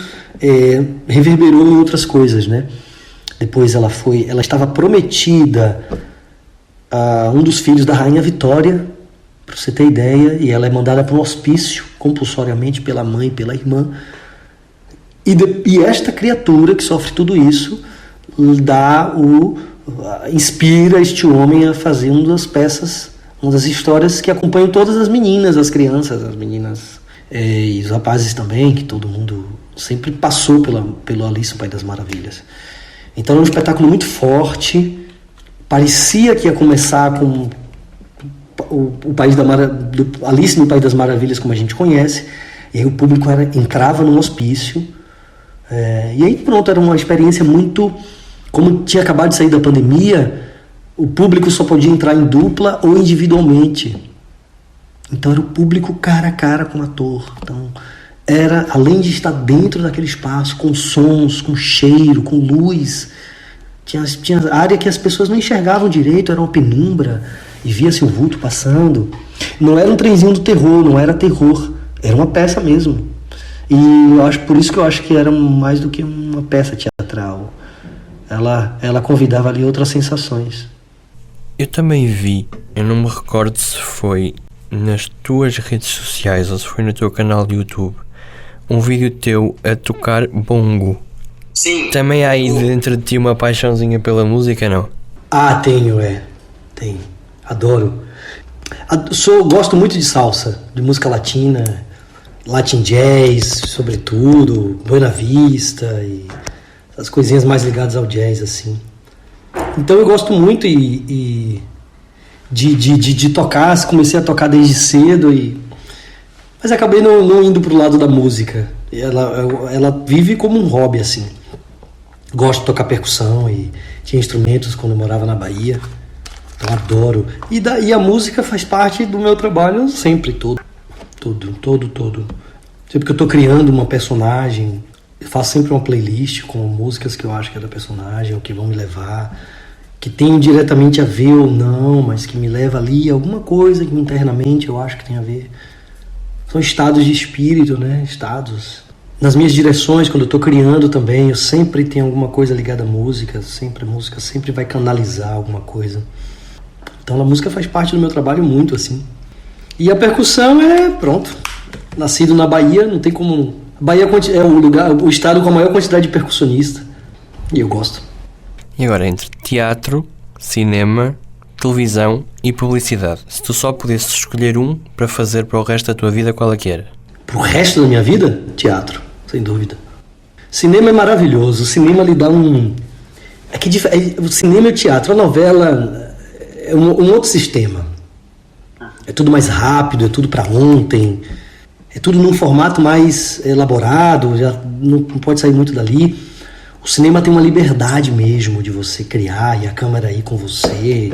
reverberou em outras coisas, né? Depois ela estava prometida a um dos filhos da Rainha Vitória, para você ter ideia, e ela é mandada para um hospício compulsoriamente pela mãe e pela irmã. E esta criatura que sofre tudo isso inspira este homem a fazer uma das peças, uma das histórias que acompanham todas as meninas, as crianças, as meninas e os rapazes também, que todo mundo sempre passou pelo Alice no País das Maravilhas. Então é um espetáculo muito forte. Parecia que ia começar com o País Alice no País das Maravilhas, como a gente conhece, e aí o público entrava num hospício, e aí pronto, era uma experiência muito... Como tinha acabado de sair da pandemia, o público só podia entrar em dupla ou individualmente. Então era o público cara a cara com o ator. Então era, além de estar dentro daquele espaço, com sons, com cheiro, com luz, tinha área que as pessoas não enxergavam direito, era uma penumbra, e via-se o vulto passando. Não era um trenzinho do terror, não era terror, era uma peça mesmo. E por isso que eu acho que era mais do que uma peça teatral. Ela convidava ali outras sensações. Eu também vi, eu não me recordo se foi nas tuas redes sociais ou se foi no teu canal de YouTube, um vídeo teu a tocar bongo. Sim. Também há aí dentro de ti uma paixãozinha pela música, não? Tenho. Adoro. Gosto muito de salsa, de música latina, Latin Jazz, sobretudo, Buena Vista e as coisinhas mais ligadas ao jazz, assim. Então eu gosto muito de tocar. Comecei a tocar desde cedo, mas acabei não indo pro lado da música. Ela vive como um hobby, assim. Gosto de tocar percussão e tinha instrumentos quando eu morava na Bahia. Então adoro. E a música faz parte do meu trabalho sempre, todo. Sempre que eu tô criando uma personagem, eu faço sempre uma playlist com músicas que eu acho que é da personagem, ou que vão me levar, que tem diretamente a ver ou não, mas que me leva ali a alguma coisa que internamente eu acho que tem a ver. São estados de espírito, né? Estados. Nas minhas direções, quando eu estou criando também, eu sempre tenho alguma coisa ligada à música, a música sempre vai canalizar alguma coisa. Então a música faz parte do meu trabalho muito, assim. E a percussão pronto, nascido na Bahia, não tem como... A Bahia é o estado com a maior quantidade de percussionista, e eu gosto. E agora, entre teatro, cinema, televisão e publicidade, se tu só pudesses escolher um para fazer para o resto da tua vida, qual é que era? Pro resto da minha vida? Teatro, sem dúvida. Cinema é maravilhoso. O cinema lhe dá um... o cinema e o teatro, a novela é um outro sistema. É tudo mais rápido, é tudo para ontem, é tudo num formato mais elaborado, já não pode sair muito dali. O cinema tem uma liberdade mesmo de você criar e a câmera ir com você,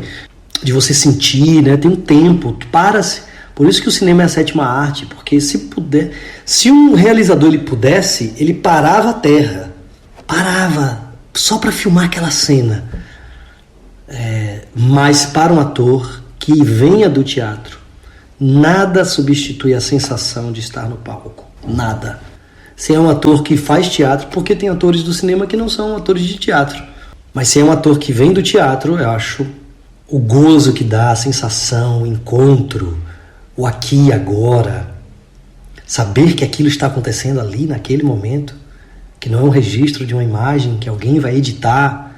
de você sentir, né? Tem um tempo, tu para-se. Por isso que o cinema é a sétima arte, porque se um realizador ele pudesse, ele parava a terra, parava só para filmar aquela cena. Mas para um ator que venha do teatro, nada substitui a sensação de estar no palco. Nada. Se é um ator que faz teatro, porque tem atores do cinema que não são atores de teatro. Mas se é um ator que vem do teatro, eu acho o gozo que dá, a sensação, o encontro, o aqui e agora. Saber que aquilo está acontecendo ali, naquele momento, que não é um registro de uma imagem que alguém vai editar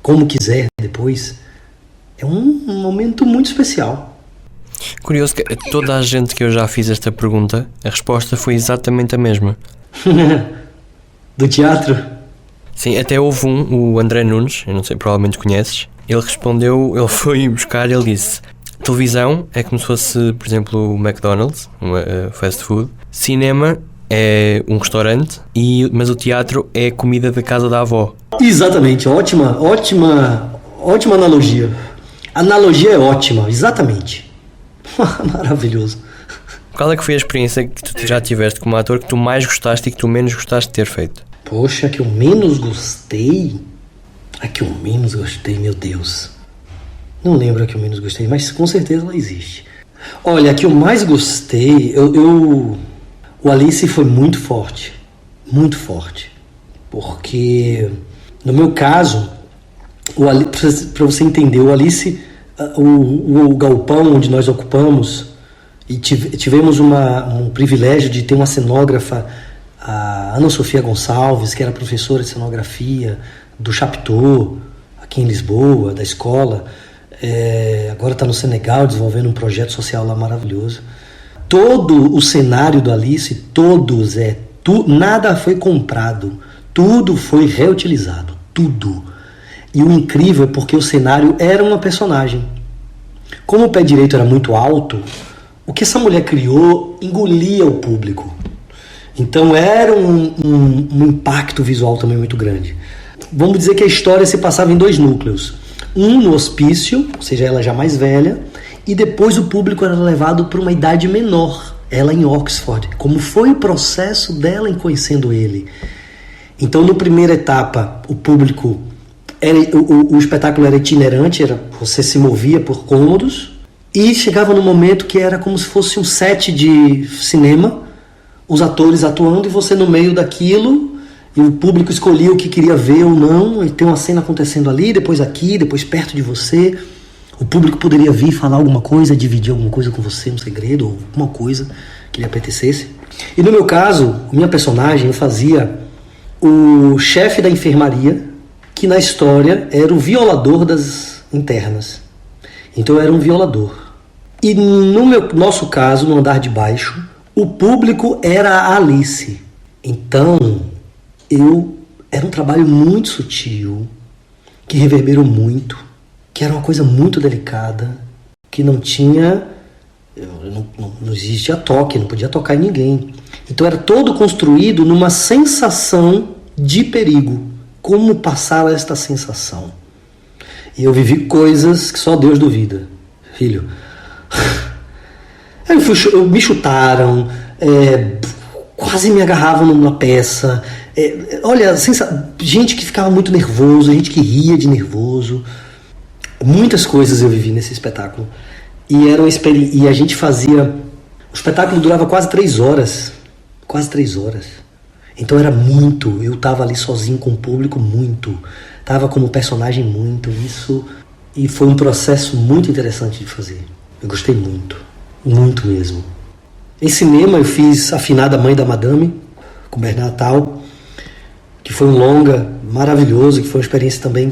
como quiser depois. É um momento muito especial. Curioso que toda a gente que eu já fiz esta pergunta, a resposta foi exatamente a mesma. Do teatro? Sim, até houve o André Nunes, eu não sei, provavelmente conheces. Ele respondeu, ele foi buscar, ele disse: televisão é como se fosse, por exemplo, o McDonald's, uma fast food. Cinema é um restaurante, mas o teatro é a comida da casa da avó. Exatamente, ótima analogia. A analogia é ótima, exatamente. Maravilhoso. Qual é que foi a experiência que tu já tiveste como ator que tu mais gostaste e que tu menos gostaste de ter feito? Poxa, a que eu menos gostei? A que eu menos gostei, meu Deus. Não lembro a que eu menos gostei, mas com certeza ela existe. Olha, a que eu mais gostei, o Alice foi muito forte. Muito forte. Porque, no meu caso, para você entender, o Alice, o galpão onde nós ocupamos, e tivemos um privilégio de ter uma cenógrafa, a Ana Sofia Gonçalves, que era professora de cenografia do Chapitão, aqui em Lisboa, da escola. Agora está no Senegal desenvolvendo um projeto social lá maravilhoso. Todo o cenário do Alice, nada foi comprado, tudo foi reutilizado, tudo. E o incrível é porque o cenário era uma personagem. Como o pé direito era muito alto, o que essa mulher criou engolia o público. Então era um impacto visual também muito grande. Vamos dizer que a história se passava em 2 núcleos. Um no hospício, ou seja, ela já mais velha, e depois o público era levado para uma idade menor, ela em Oxford. Como foi o processo dela em conhecendo ele. Então, na primeira etapa, o público... O espetáculo era itinerante, você se movia por cômodos, e chegava no momento que era como se fosse um set de cinema, os atores atuando e você no meio daquilo, e o público escolhia o que queria ver ou não, e tem uma cena acontecendo ali, depois aqui, depois perto de você. O público poderia vir falar alguma coisa, dividir alguma coisa com você, um segredo ou alguma coisa que lhe apetecesse. E no meu caso, minha personagem, eu fazia o chefe da enfermaria, que na história era o violador das internas. Então eu era um violador. E no nosso caso, no andar de baixo, o público era a Alice. Então, era um trabalho muito sutil, que reverberou muito, que era uma coisa muito delicada, que não tinha... Não existia toque, não podia tocar em ninguém. Então era todo construído numa sensação de perigo. Como passar esta sensação? E eu vivi coisas que só Deus duvida, filho. Me chutaram, quase me agarravam numa peça. Olha, gente que ficava muito nervoso, gente que ria de nervoso. Muitas coisas eu vivi nesse espetáculo. E a gente fazia... O espetáculo durava quase 3 horas. Quase 3 horas. Então era muito. Eu estava ali sozinho com o público, muito. Estava como personagem, muito. Isso. E foi um processo muito interessante de fazer. Eu gostei muito. Muito mesmo. Em cinema eu fiz Afinada Mãe da Madame, com Bernard Tal, que foi um longa maravilhoso, que foi uma experiência também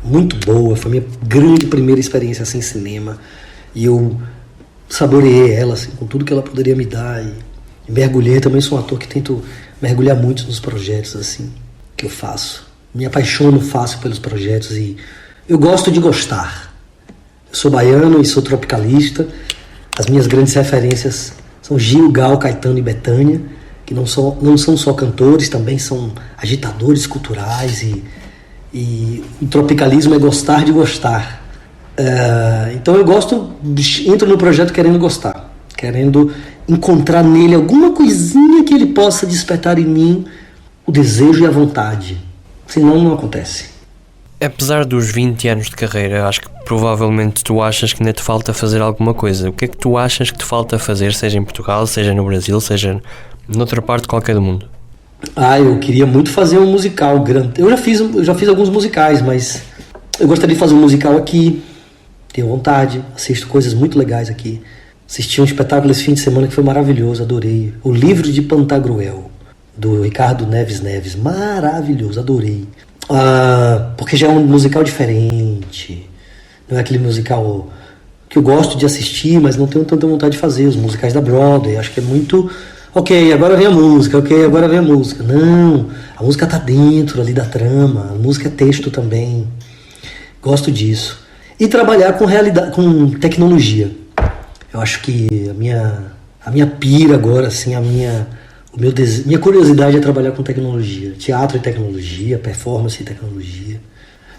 muito boa, foi a minha grande primeira experiência assim, em cinema, e eu saboreei ela assim, com tudo que ela poderia me dar, e mergulhei. Também sou um ator que tento mergulhar muito nos projetos assim que eu faço, me apaixono fácil pelos projetos e eu gosto de gostar. Eu sou baiano e sou tropicalista, as minhas grandes referências são Gil, Gal, Caetano e Bethânia, que não são só cantores, também são agitadores culturais, e o tropicalismo é gostar de gostar. Então eu entro no projeto querendo gostar, querendo encontrar nele alguma coisinha que ele possa despertar em mim o desejo e a vontade, senão não acontece. Apesar dos 20 anos de carreira, acho que provavelmente tu achas que ainda te falta fazer alguma coisa. O que é que tu achas que te falta fazer, seja em Portugal, seja no Brasil, seja noutra parte qualquer do mundo? Eu queria muito fazer um musical grande. Eu já fiz alguns musicais, mas eu gostaria de fazer um musical aqui. Tenho vontade, assisto coisas muito legais aqui. Assisti um espetáculo esse fim de semana que foi maravilhoso, adorei. O Livro de Pantagruel, do Ricardo Neves, maravilhoso, adorei. Porque já é um musical diferente, não é aquele musical que eu gosto de assistir, mas não tenho tanta vontade de fazer. Os musicais da Broadway, acho que é muito... Ok, agora vem a música, Não, a música tá dentro ali da trama, a música é texto também. Gosto disso. E trabalhar com tecnologia. Eu acho que a minha pira agora, assim, minha curiosidade é trabalhar com tecnologia. Teatro e tecnologia, performance e tecnologia.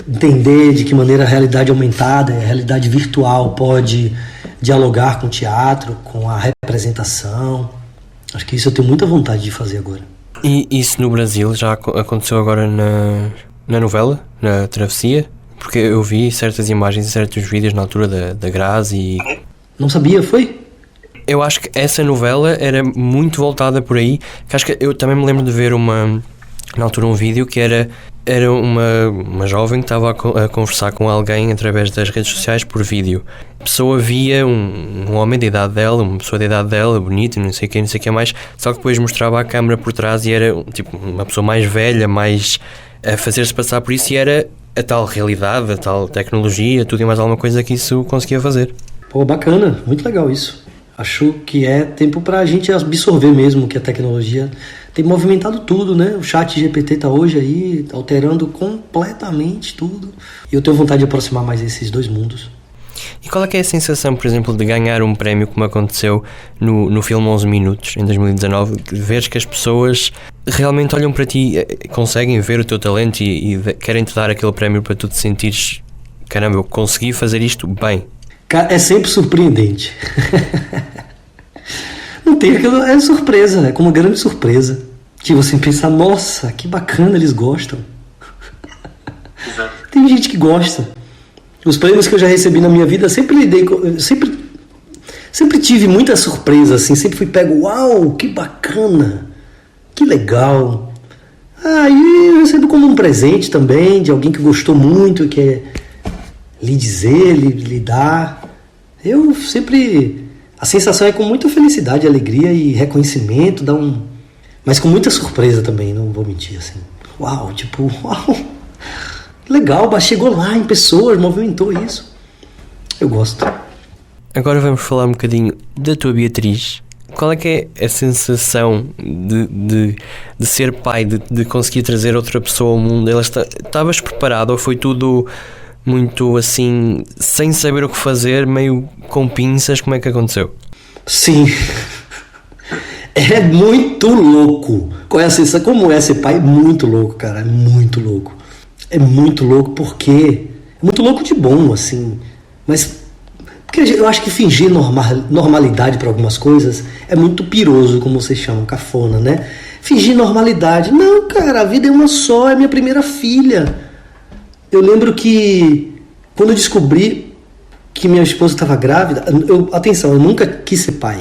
Entender de que maneira a realidade aumentada, a realidade virtual pode dialogar com o teatro, com a representação. Acho que isso eu tenho muita vontade de fazer agora. E isso no Brasil já aconteceu agora na novela, na Travessia? Porque eu vi certas imagens e certos vídeos na altura da Grazi e... Não sabia, foi? Eu acho que essa novela era muito voltada por aí, que acho que eu também me lembro de ver na altura um vídeo que era uma jovem que estava a conversar com alguém através das redes sociais por vídeo. A pessoa via um homem da idade dela, uma pessoa da idade dela, bonita, não sei o que mais, só que depois mostrava a câmera por trás e era tipo uma pessoa mais velha, mais a fazer-se passar por isso, e era a tal realidade, a tal tecnologia, tudo e mais alguma coisa que isso conseguia fazer. Pô, bacana, muito legal isso. Acho que é tempo pra gente absorver mesmo que a tecnologia tem movimentado tudo, né? O chat GPT tá hoje aí alterando completamente tudo. E eu tenho vontade de aproximar mais esses dois mundos. E qual é que é a sensação, por exemplo, de ganhar um prémio como aconteceu no filme 11 Minutos, em 2019, de ver que as pessoas realmente olham para ti, conseguem ver o teu talento e querem-te dar aquele prémio para tu te sentires, caramba, eu consegui fazer isto bem. É sempre surpreendente. Não tem aquilo, é surpresa, é como uma grande surpresa. Que você pensa, nossa, que bacana, eles gostam. Tem gente que gosta. Os prêmios que eu já recebi na minha vida, sempre tive muita surpresa, assim, sempre fui pego, uau, que bacana, que legal. Aí eu recebo como um presente também, de alguém que gostou muito, que é lhe dizer, lhe dar. Eu sempre... A sensação é com muita felicidade, alegria e reconhecimento, mas com muita surpresa também, não vou mentir, assim. Uau, legal, chegou lá em pessoas, movimentou isso. Eu gosto. Agora vamos falar um bocadinho da tua Beatriz. Qual é que é a sensação de ser pai, de conseguir trazer outra pessoa ao mundo? Estavas preparado ou foi tudo muito assim, sem saber o que fazer, meio com pinças? Como é que aconteceu? Sim. É muito louco. Qual é a sensação? Como é ser pai? É muito louco, cara. É muito louco. É muito louco porque... É muito louco de bom, assim. Mas... Porque eu acho que fingir normalidade para algumas coisas é muito piroso, como vocês chamam, cafona, né? Fingir normalidade. Não, cara, a vida é uma só. É minha primeira filha. Eu lembro que... Quando eu descobri que minha esposa estava grávida... Atenção, eu nunca quis ser pai.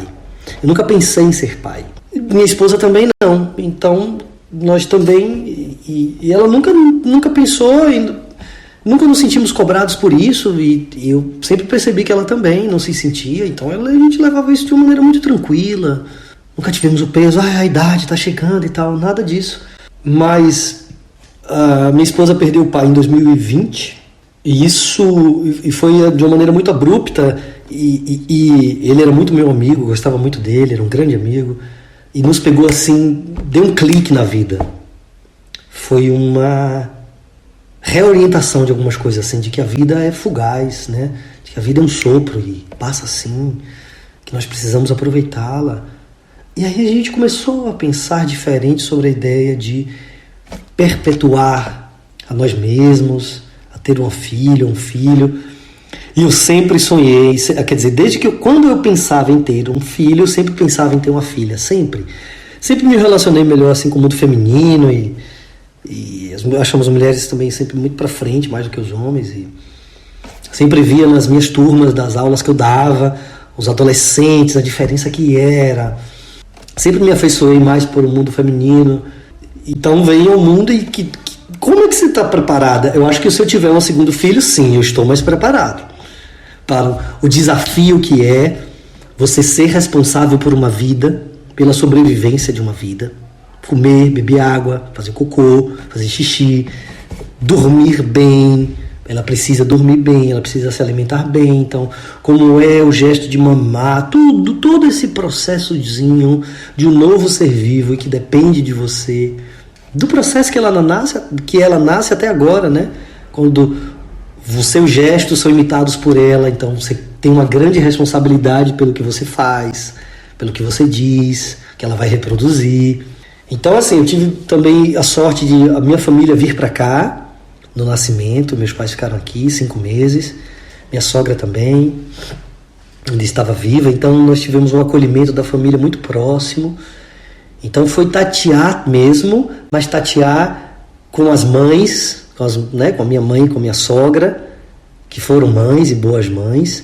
Eu nunca pensei em ser pai. Minha esposa também não. Então, nós também... E ela nunca pensou... Nunca nos sentimos cobrados por isso. E eu sempre percebi que ela também não se sentia. Então, a gente levava isso de uma maneira muito tranquila. Nunca tivemos o peso... a idade está chegando e tal. Nada disso. Mas... minha esposa perdeu o pai em 2020. E isso foi de uma maneira muito abrupta, e ele era muito meu amigo, gostava muito dele, era um grande amigo, e nos pegou assim, deu um clique na vida. Foi uma reorientação de algumas coisas, assim, de que a vida é fugaz, né? De que a vida é um sopro e passa assim, que nós precisamos aproveitá-la. E aí a gente começou a pensar diferente sobre a ideia de perpetuar a nós mesmos, a ter uma filha, um filho. E eu sempre sonhei, quer dizer, quando eu pensava em ter um filho, eu sempre pensava em ter uma filha, sempre. Sempre me relacionei melhor assim com o mundo feminino, e achamos as mulheres também sempre muito para frente, mais do que os homens. E sempre via nas minhas turmas, das aulas que eu dava, os adolescentes, a diferença que era. Sempre me afeiçoei mais por o mundo feminino. Então veio ao mundo e como é que você está preparada? Eu acho que se eu tiver um segundo filho, sim, eu estou mais preparado para o desafio que é você ser responsável por uma vida, pela sobrevivência de uma vida. Comer, beber água, fazer cocô, fazer xixi, dormir bem. Ela precisa dormir bem, ela precisa se alimentar bem. Então, como é o gesto de mamar, todo esse processozinho de um novo ser vivo e que depende de você, do processo que ela nasce até agora, né? Quando os seus gestos são imitados por ela, então você tem uma grande responsabilidade pelo que você faz, pelo que você diz, que ela vai reproduzir. Então, assim, eu tive também a sorte de a minha família vir para cá no nascimento. Meus pais ficaram aqui 5 meses, minha sogra também ainda estava viva, então nós tivemos um acolhimento da família muito próximo. Então foi tatear mesmo, mas tatear com as mães, com a minha mãe e com a minha sogra, que foram mães e boas mães,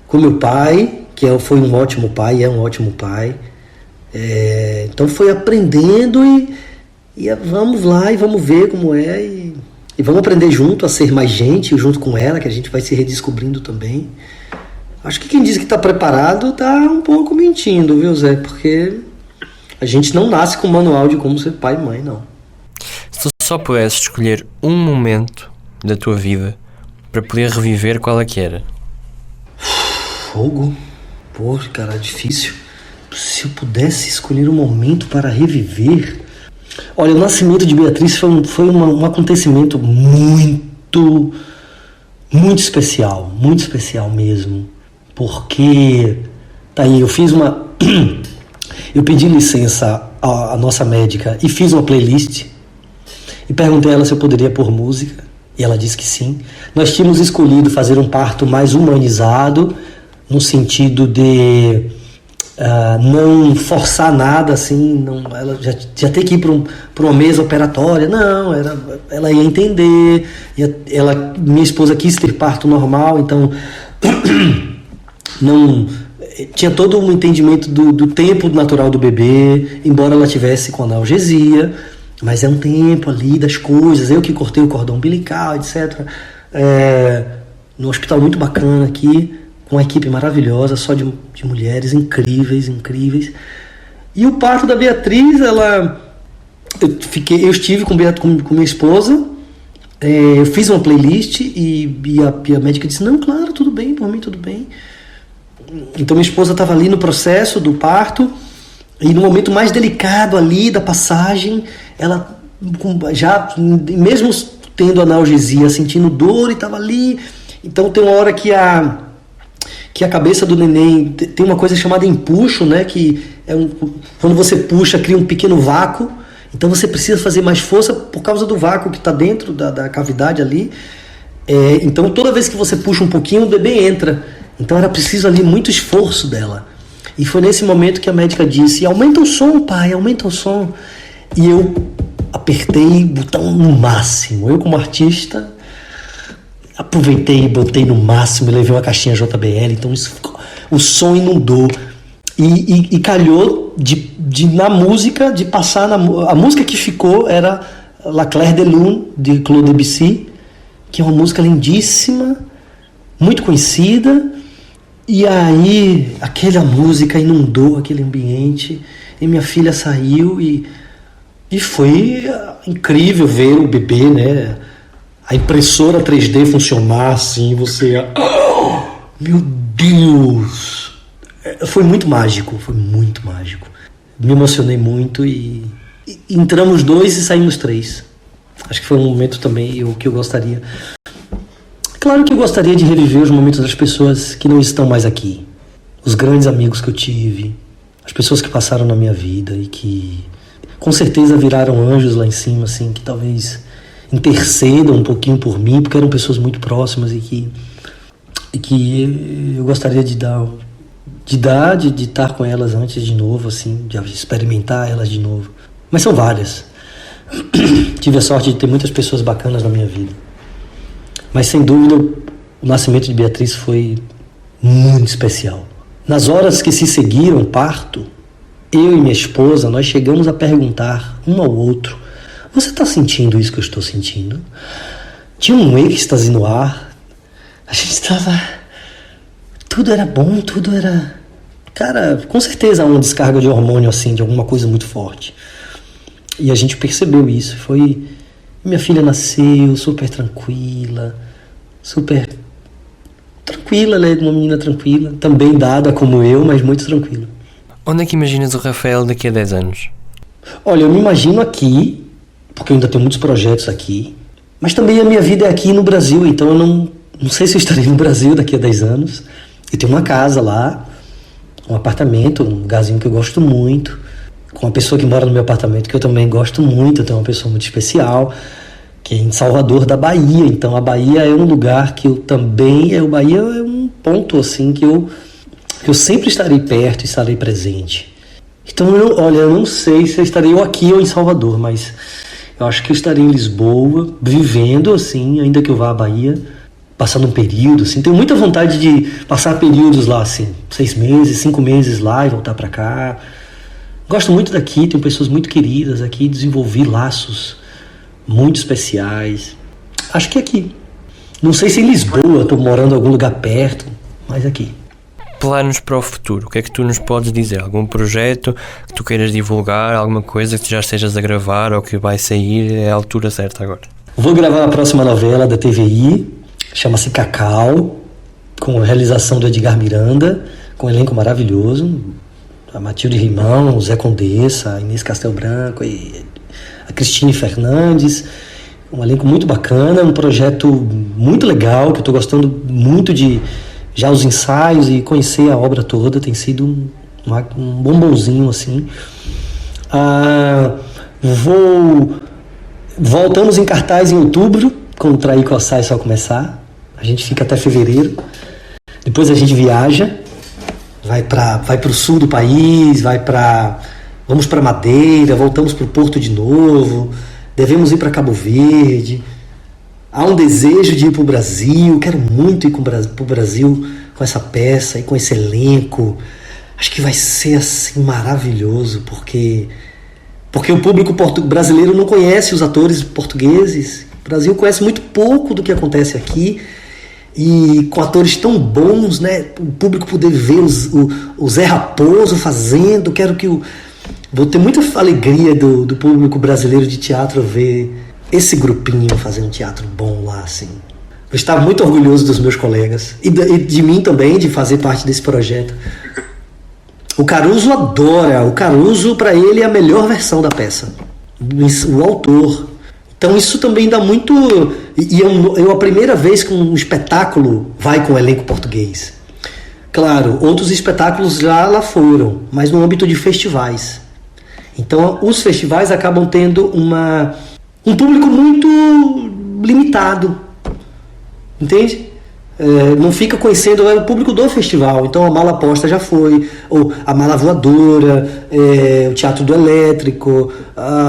com meu pai, que foi um ótimo pai, é um ótimo pai. Então foi aprendendo e vamos lá e vamos ver como é, e vamos aprender junto a ser mais gente, junto com ela, que a gente vai se redescobrindo também. Acho que quem diz que está preparado está um pouco mentindo, viu, Zé? Porque a gente não nasce com um manual de como ser pai e mãe, não. Se tu só pudesses escolher um momento da tua vida para poder reviver, qual é que era? Fogo? Pô, cara, difícil. Se eu pudesse escolher um momento para reviver... Olha, o nascimento de Beatriz foi um acontecimento muito especial mesmo. Porque, tá aí, eu pedi licença à nossa médica e fiz uma playlist e perguntei a ela se eu poderia pôr música, e ela disse que sim. Nós tínhamos escolhido fazer um parto mais humanizado, no sentido de não forçar nada, assim, ela já ter que ir para uma mesa operatória, não, ela ia entender, minha esposa quis ter parto normal, então não tinha todo um entendimento do tempo natural do bebê, embora ela tivesse com analgesia, mas é um tempo ali das coisas, eu que cortei o cordão umbilical, etc. No hospital muito bacana aqui, com uma equipe maravilhosa, só de mulheres incríveis. E o parto da Beatriz, eu estive com minha esposa, eu fiz uma playlist e a médica disse, não, claro, tudo bem, por mim tudo bem. Então minha esposa estava ali no processo do parto, e no momento mais delicado ali da passagem, ela já, mesmo tendo analgesia, sentindo dor, e estava ali. Então tem uma hora que a cabeça do neném tem uma coisa chamada empuxo, né? Que quando você puxa, cria um pequeno vácuo. Então você precisa fazer mais força por causa do vácuo que está dentro da cavidade ali. Então toda vez que você puxa um pouquinho, o bebê entra. Então era preciso ali muito esforço dela. E foi nesse momento que a médica disse, aumenta o som, pai, aumenta o som. E eu apertei o botão no máximo. Eu, como artista, aproveitei e botei no máximo, e levei uma caixinha JBL, então o som inundou. E calhou na música, de passar a música que ficou era La Claire de Lune, de Claude Debussy, que é uma música lindíssima, muito conhecida. E aí aquela música inundou aquele ambiente, e minha filha saiu, e foi incrível ver o bebê, né? a impressora 3D funcionar assim, você... Oh, meu Deus! Foi muito mágico, foi muito mágico. Me emocionei muito e entramos 2 e saímos 3. Acho que foi um momento também que eu gostaria... Claro que eu gostaria de reviver os momentos das pessoas que não estão mais aqui. Os grandes amigos que eu tive, as pessoas que passaram na minha vida e que com certeza viraram anjos lá em cima, assim, que talvez intercedam um pouquinho por mim, porque eram pessoas muito próximas e que eu gostaria de estar com elas antes de novo, assim, de experimentar elas de novo. Mas são várias. Tive a sorte de ter muitas pessoas bacanas na minha vida. Mas sem dúvida o nascimento de Beatriz foi muito especial. Nas horas que se seguiram o parto, eu e minha esposa, nós chegamos a perguntar um ao outro: você está sentindo isso que eu estou sentindo? Tinha um êxtase no ar. A gente estava... Tudo era bom, tudo era... Cara, com certeza há uma descarga de hormônio, assim, de alguma coisa muito forte. E a gente percebeu isso. Foi... Minha filha nasceu super tranquila, ela é uma menina tranquila, também dada como eu, mas muito tranquila. Onde é que imaginas o Rafael daqui a 10 anos? Olha, eu me imagino aqui, porque eu ainda tenho muitos projetos aqui, mas também a minha vida é aqui no Brasil, então eu não sei se eu estarei no Brasil daqui a 10 anos. Eu tenho uma casa lá, um apartamento, um lugarzinho que eu gosto muito, com uma pessoa que mora no meu apartamento que eu também gosto muito. Eu tenho uma pessoa muito especial, que é em Salvador da Bahia. Então a Bahia é um lugar que eu também... O Bahia é um ponto assim que eu sempre estarei perto, estarei presente. Então eu não sei se eu estarei ou aqui ou em Salvador, mas eu acho que eu estarei em Lisboa, vivendo assim, ainda que eu vá à Bahia, passando um período assim. Tenho muita vontade de passar períodos lá, assim, 6 meses, 5 meses lá e voltar para cá. Gosto muito daqui, tenho pessoas muito queridas aqui, desenvolvi laços muito especiais. Acho que aqui. Não sei se em Lisboa, estou morando em algum lugar perto, mas aqui. Planos para o futuro, o que é que tu nos podes dizer? Algum projeto que tu queiras divulgar, alguma coisa que tu já estejas a gravar ou que vai sair? É a altura certa agora. Vou gravar a próxima novela da TVI, chama-se Cacau, com a realização do Edgar Miranda, com um elenco maravilhoso. A Matilde Rimão, o Zé Condessa, a Inês Castel Branco e a Cristine Fernandes. Um elenco muito bacana, um projeto muito legal, que eu estou gostando muito de já os ensaios e conhecer a obra toda. Tem sido um bombonzinho assim. Voltamos em cartaz em outubro, com o Traí Coçai Só Começar. A gente fica até fevereiro. Depois a gente viaja. Vai para o sul do país, vamos para Madeira, voltamos para o Porto de novo, devemos ir para Cabo Verde. Há um desejo de ir para o Brasil, quero muito ir para o Brasil com essa peça e com esse elenco. Acho que vai ser assim maravilhoso, porque o público brasileiro não conhece os atores portugueses. O Brasil conhece muito pouco do que acontece aqui. E com atores tão bons, né? O público poder ver o Zé Raposo fazendo. Vou ter muita alegria do público brasileiro de teatro ver esse grupinho fazendo teatro bom lá, assim. Eu estava muito orgulhoso dos meus colegas e de mim também, de fazer parte desse projeto. O Caruso adora. O Caruso, para ele, é a melhor versão da peça. O autor. Então isso também dá muito... E a primeira vez que um espetáculo vai com o elenco português. Claro, outros espetáculos já lá foram, mas no âmbito de festivais. Então os festivais acabam tendo um público muito limitado. Entende? Não fica conhecendo o público do festival. Então a Mala Posta já foi, ou a Mala Voadora, o Teatro do Elétrico.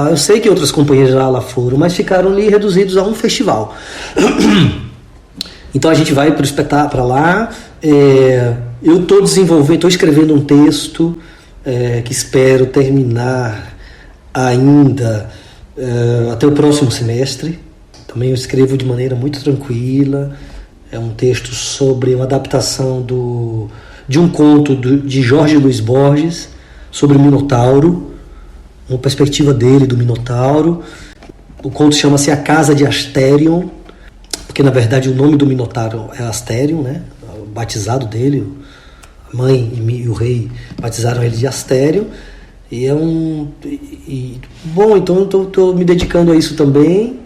Eu sei que outras companhias já lá foram, mas ficaram ali reduzidos a um festival. Então a gente vai para o espetáculo para lá. Eu estou escrevendo um texto que espero terminar ainda até o próximo semestre. Também eu escrevo de maneira muito tranquila. É um texto sobre uma adaptação de um conto de Jorge Luiz Borges sobre o Minotauro, uma perspectiva dele do Minotauro. O conto chama-se A Casa de Asterion. porque na verdade o nome do Minotauro é Asterion, né? O batizado dele, a mãe e o rei batizaram ele de Asterion. E é bom, então eu estou me dedicando a isso também.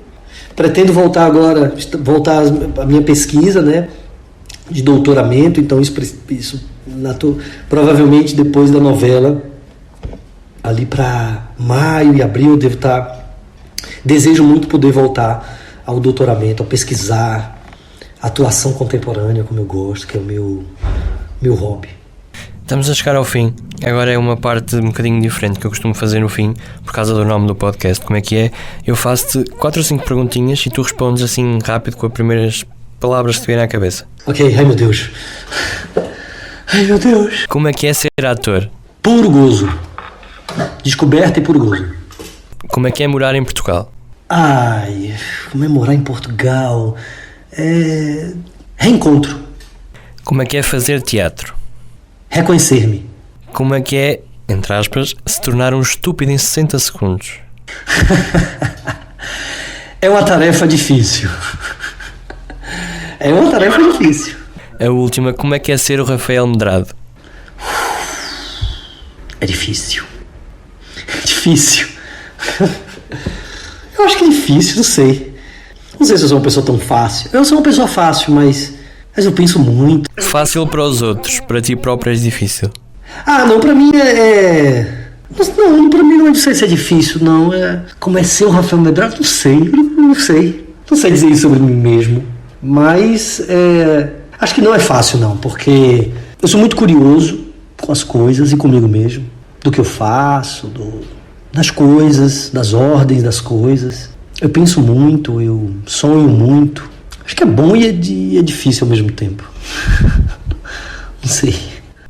Pretendo voltar à minha pesquisa, né, de doutoramento. Então provavelmente depois da novela, ali para maio e abril, eu devo estar. Desejo muito poder voltar ao doutoramento, a pesquisar atuação contemporânea, como eu gosto, que é o meu hobby. Estamos a chegar ao fim. Agora é uma parte um bocadinho diferente que eu costumo fazer no fim, por causa do nome do podcast. Como é que é? Eu faço-te 4 ou 5 perguntinhas e tu respondes assim rápido com as primeiras palavras que te vêm à cabeça. Ok, ai meu Deus. Ai meu Deus. Como é que é ser ator? Puro gozo. Descoberta e puro gozo. Como é que é morar em Portugal? Ai, como é morar em Portugal? Reencontro. Como é que é fazer teatro? Reconhecer-me. Como é que é, entre aspas, se tornar um estúpido em 60 segundos? É uma tarefa difícil. É uma tarefa difícil. A última, como é que é ser o Rafael Medrado? É difícil. É difícil. Eu acho que é difícil, não sei. Não sei se eu sou uma pessoa tão fácil. Eu sou uma pessoa fácil, mas eu penso muito. Fácil para os outros, para ti próprio é difícil. Não, pra mim Não, pra mim não sei se é difícil, não. Como é ser o Rafael Medrado, não sei. Não sei dizer isso sobre mim mesmo. Mas acho que não é fácil, não. Porque eu sou muito curioso com as coisas e comigo mesmo. Do que eu faço, das coisas, das ordens das coisas. Eu penso muito, eu sonho muito. Acho que é bom e é difícil ao mesmo tempo. Não sei.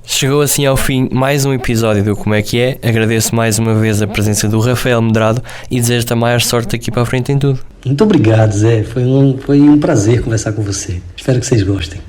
Chegou assim ao fim mais um episódio do Como é que é. Agradeço mais uma vez a presença do Rafael Medrado e desejo-te a maior sorte daqui para a frente em tudo. Muito obrigado, Zé. Foi um prazer conversar com você. Espero que vocês gostem.